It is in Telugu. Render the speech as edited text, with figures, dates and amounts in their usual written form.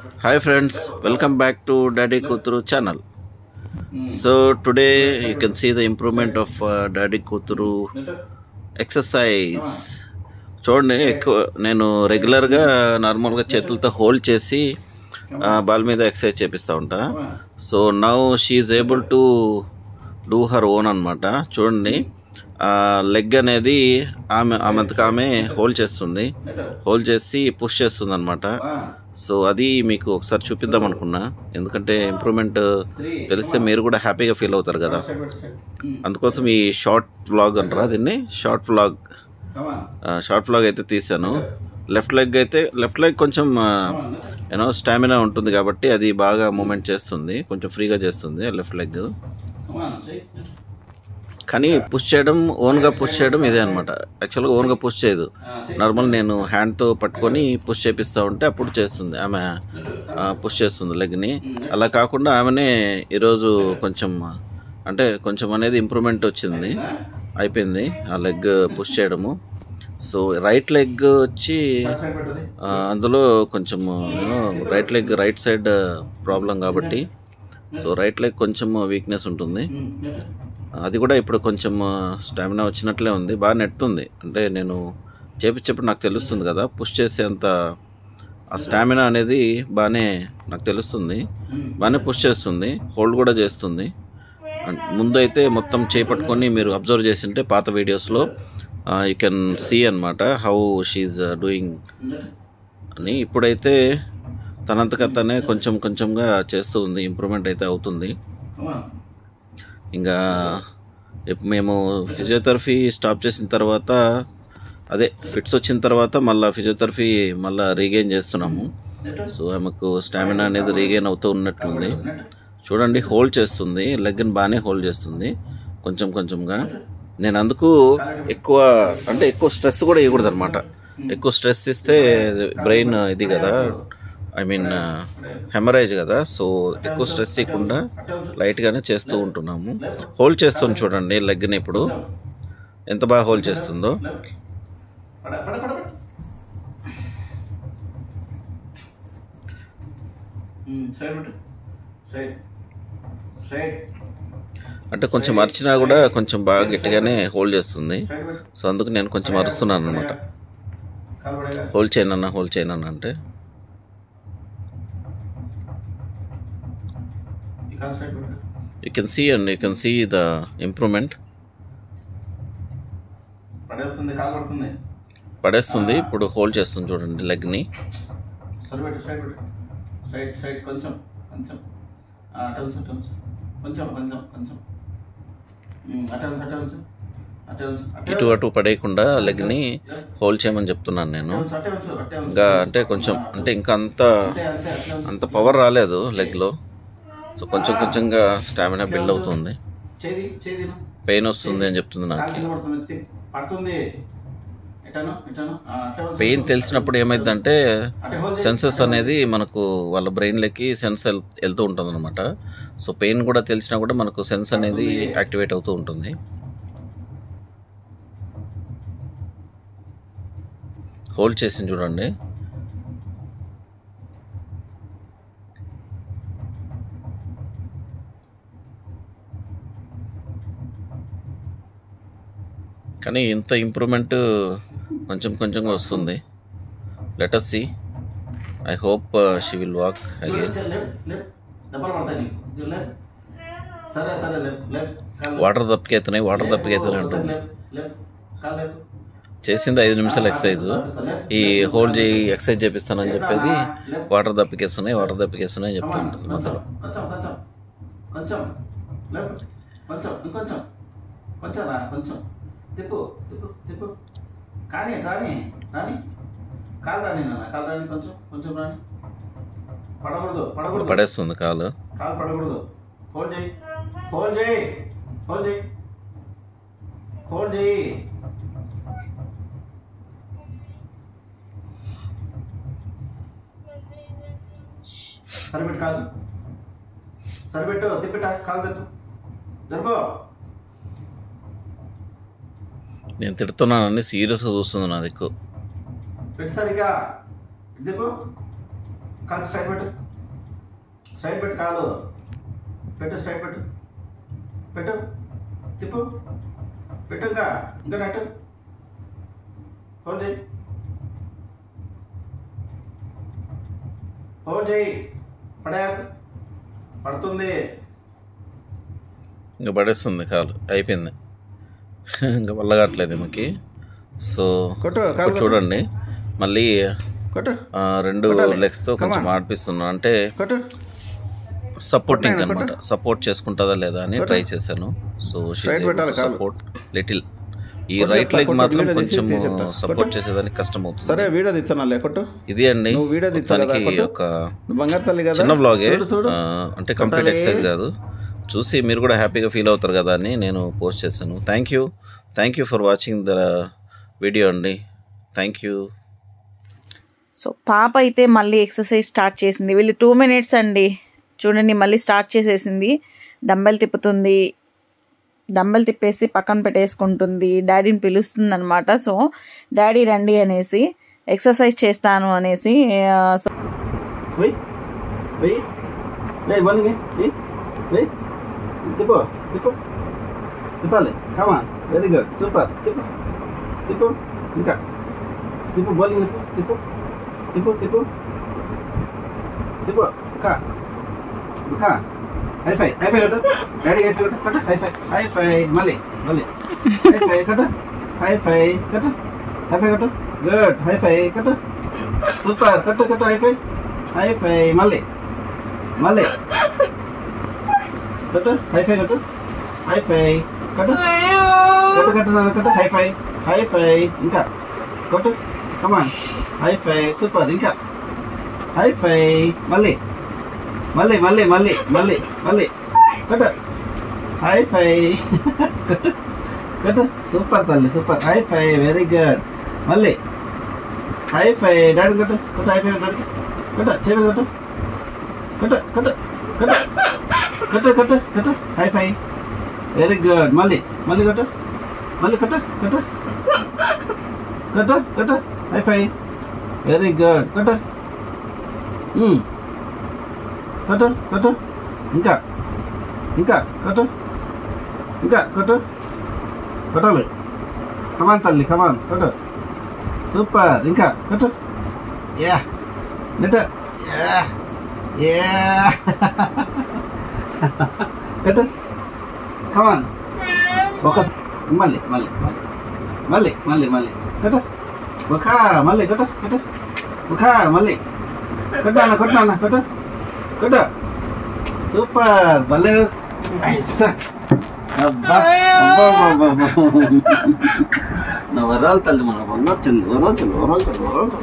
Hi friends, welcome back to Daddy Kuturu channel. So today you can see the improvement of Daddy Kuturu exercise. చూడండి ఎక్కువ నేను రెగ్యులర్గా నార్మల్గా చేతులతో హోల్డ్ చేసి బాల్ మీద ఎక్సర్సైజ్ చేపిస్తూ ఉంటా. So now she is able to do her own అనమాట. చూడండి లెగ్ అనేది ఆమె హోల్డ్ చేస్తుంది, హోల్డ్ చేసి పుష్ చేస్తుంది అనమాట. సో అది మీకు ఒకసారి చూపిద్దాం అనుకున్నా, ఎందుకంటే ఇంప్రూవ్మెంట్ తెలిస్తే మీరు కూడా హ్యాపీగా ఫీల్ అవుతారు కదా. అందుకోసం ఈ షార్ట్ వ్లాగ్ అంటారా దీన్ని, షార్ట్ వ్లాగ్ అయితే తీసాను. లెఫ్ట్ లెగ్ కొంచెం స్టామినా ఉంటుంది కాబట్టి అది బాగా మూమెంట్ చేస్తుంది, కొంచెం ఫ్రీగా చేస్తుంది లెఫ్ట్ లెగ్. కానీ ఓన్గా పుష్ చేయడం ఇదే అనమాట. యాక్చువల్గా ఓన్గా పుష్ చేయదు, నార్మల్ నేను హ్యాండ్తో పట్టుకొని పుష్ చేపిస్తూ ఉంటే అప్పుడు చేస్తుంది, ఆమె పుష్ చేస్తుంది లెగ్ని. అలా కాకుండా ఆమెనే ఈరోజు కొంచెం అనేది ఇంప్రూవ్మెంట్ వచ్చింది, అయిపోయింది ఆ లెగ్ పుష్ చేయడము. సో రైట్ లెగ్ వచ్చి అందులో కొంచెం రైట్ సైడ్ ప్రాబ్లం కాబట్టి, సో రైట్ లెగ్ కొంచెం వీక్నెస్ ఉంటుంది. అది కూడా ఇప్పుడు కొంచెం స్టామినా వచ్చినట్లే ఉంది, బాగా నెట్టుతుంది. అంటే నేను చేపించేప్పుడు నాకు తెలుస్తుంది కదా, పుష్ చేసేంత ఆ స్టామినా అనేది బాగానే నాకు తెలుస్తుంది, బాగానే పుష్ చేస్తుంది, హోల్డ్ కూడా చేస్తుంది. ముందు అయితే మొత్తం చేపట్టుకొని మీరు అబ్జర్వ్ చేసింటే పాత వీడియోస్లో యూ కెన్ సీ అనమాట హౌ షీఈ్ డూయింగ్ అని. ఇప్పుడైతే తనంతగా తనే కొంచెంగా చేస్తూ ఉంది, ఇంప్రూవ్మెంట్ అయితే అవుతుంది. ఇంకా మేము ఫిజియోథెరపీ స్టాప్ చేసిన తర్వాత, అదే ఫిట్స్ వచ్చిన తర్వాత మళ్ళీ ఫిజియోథెరపీ రీగెయిన్ చేస్తున్నాము. సో ఆమెకు స్టామినా అనేది రీగెయిన్ అవుతూ ఉన్నట్లుంది. చూడండి హోల్డ్ చేస్తుంది, లెగ్ని బాగానే హోల్డ్ చేస్తుంది కొంచెంగా. నేను అందుకు ఎక్కువ స్ట్రెస్ కూడా ఇవ్వకూడదు అనమాట. ఎక్కువ స్ట్రెస్ ఇస్తే బ్రెయిన్ ఇది కదా, హెమరేజ్ కదా. సో ఎక్కువ స్ట్రెస్ ఇవ్వకుండా లైట్గానే చేస్తూ ఉంటున్నాము. హోల్డ్ చేస్తుంది చూడండి లెగ్ని, ఇప్పుడు ఎంత బాగా హోల్డ్ చేస్తుందో. అంటే కొంచెం అరిచినా కూడా కొంచెం బాగా గట్టిగానే హోల్డ్ చేస్తుంది. సో అందుకు నేను కొంచెం అరుస్తున్నాను అనమాట, హోల్డ్ చేయనన్నా అంటే. You can see the improvement. పడేస్తుంది, ఇప్పుడు హోల్డ్ చేస్తుంది చూడండి లెగ్ని. ఇటు అటు పడేయకుండా లెగ్ని హోల్డ్ చేయమని చెప్తున్నాను నేను. ఇంకా అంత పవర్ రాలేదు లెగ్లో. సో కొంచెంగా స్టామినా బిల్డ్ అవుతుంది. పెయిన్ వస్తుంది అని చెప్తుంది నాకు. పెయిన్ తెలిసినప్పుడు ఏమైందంటే సెన్సెస్ అనేది మనకు వాళ్ళ బ్రెయిన్లోకి సెన్స్ వెళ్తూ ఉంటుంది అనమాట. సో పెయిన్ కూడా తెలిసినా కూడా మనకు సెన్స్ అనేది యాక్టివేట్ అవుతూ ఉంటుంది. హోల్డ్ చేసింది చూడండి. కానీ ఇంత ఇంప్రూవ్మెంట్ కొంచెంగా వస్తుంది. Let us see. I hope she will walk again. Water దప్పికైతున్నాయి అంటుంది. చేసింది 5 నిమిషాలు ఎక్సర్సైజ్. ఈ హోల్డ్ చేయి ఎక్సర్సైజ్ చేపిస్తానని చెప్పేది వాటర్ దప్పికేస్తున్నాయి అని చెప్తూ ఉంటుంది మధ్యలో. తిప్పు కానీ రాని కాలు రాని కొంచెం రాని, పడకూడదు, పడేస్తుంది కాలు పడకూడదు. హోల్డ్ చేయి. సరిపెట్టు తిప్పిట కాలు జరుపు. నేను తిడుతున్నానని సీరియస్గా చూస్తుంది నా దిక్కు. పెట్టు సరిగా దిప్పు, కాలు స్ట్రైట్ పెట్టు, స్ట్రైట్ పెట్టు, కాలు పెట్టు, స్ట్రైట్ పెట్టు, పెట్టు, తిప్పు, పెట్టు, ఇంకా నెట్టు, హోల్డ్ చేయి, హోల్డ్ చేయి, పడేయాకు, పడుతుంది. ఇంకా పడేస్తుంది కాలు, అయిపోయింది. ఇంకా వల్ల కావట్లేదు ఈమెకి. సో కొట్టు, ఇప్పుడు చూడండి మళ్ళీ కొట్టు, 2 లెగ్స్తో కొంచెం ఆడిపిస్తున్నాను. అంటే కొట్టు, సపోర్టింగ్ అనమాట, సపోర్ట్ చేసుకుంటుందా లేదా అని ట్రై చేశాను. So support little. ఈ రైట్ లెగ్ మాత్రం కొంచెం సపోర్ట్ చేసేదానికి కష్టం అవుతుంది. సరే వీడియో తీస్తున్నా లేకొట్టు. ఇది అండి మొత్తానికి ఒక బంగారు తల్లి కదా, చిన్న బ్లాగే, అంటే కంప్లీట్ ఎక్సర్సైజ్ కాదు. చూసి మీరు కూడా హ్యాపీగా ఫీల్ అవుతారు కదా అని నేను పోస్ట్ చేశాను. Thank you for watching the video అండి. Thank you. సో పాప అయితే మళ్ళీ ఎక్సర్సైజ్ స్టార్ట్ చేసింది. వీళ్ళు 2 minutes అండి, చూడండి మళ్ళీ స్టార్ట్ చేసేసింది. డంబెల్ తిప్పుతుంది, డంబెల్ తిప్పేసి పక్కన పెట్టేసుకుంటుంది. డాడీని పిలుస్తుంది అనమాట. సో డాడీ రండి అనేసి, ఎక్సర్సైజ్ చేస్తాను అనేసి. సో తిప్పాలి. కమాన్, వెరీ గుడ్, సూపర్. తిప్పు, తిప్పు, ఇంకా తిప్పు, బౌలింగ్ తిప్పు, తిప్పు, తిప్పు, తిప్పు, ఇంకా ఇంకా హైఫై కట్టు, డాడీ హైఫై కట్టు, కట్టు హైఫై, మళ్ళీ హైఫై కట్టు, హైఫై కట్టు, గుడ్, హైఫై కట్టు, సూపర్, కట్టు హైఫై, మళ్ళీ కట్టు, హైఫై కట్టు, హైఫై, ఇంకా కొట్టు, కమాన్, హైఫై, సూపర్, ఇంకా హైఫై, మళ్ళీ కట్టు, హైఫై, కట్టు, సూపర్ తల్లి, సూపర్, హైఫై, వెరీ గుడ్, మళ్ళీ హైఫై, డాడీ కట్టు, హైఫై డాడీ కట్టు, చేపలు కట్టు, హైఫై, వెరీ గుడ్, మళ్ళీ కట్టు, హైఫై, వెరీ గుడ్, కట్టు, ఇంకా కట్టాలి, కమాన్ తల్లి, కమాన్, కట్టు, సూపర్, ఇంకా కట్టు, యా నెట్, కట్టు, కమాన్, ఒక మళ్ళీ కట్టు, ఒక మళ్ళీ కట్టు, ఒక మళ్ళీ కొట్టాను, కట్టు, సూపర్, భలే, అబ్బా నా వరాలు తల్లి, మన వరాలు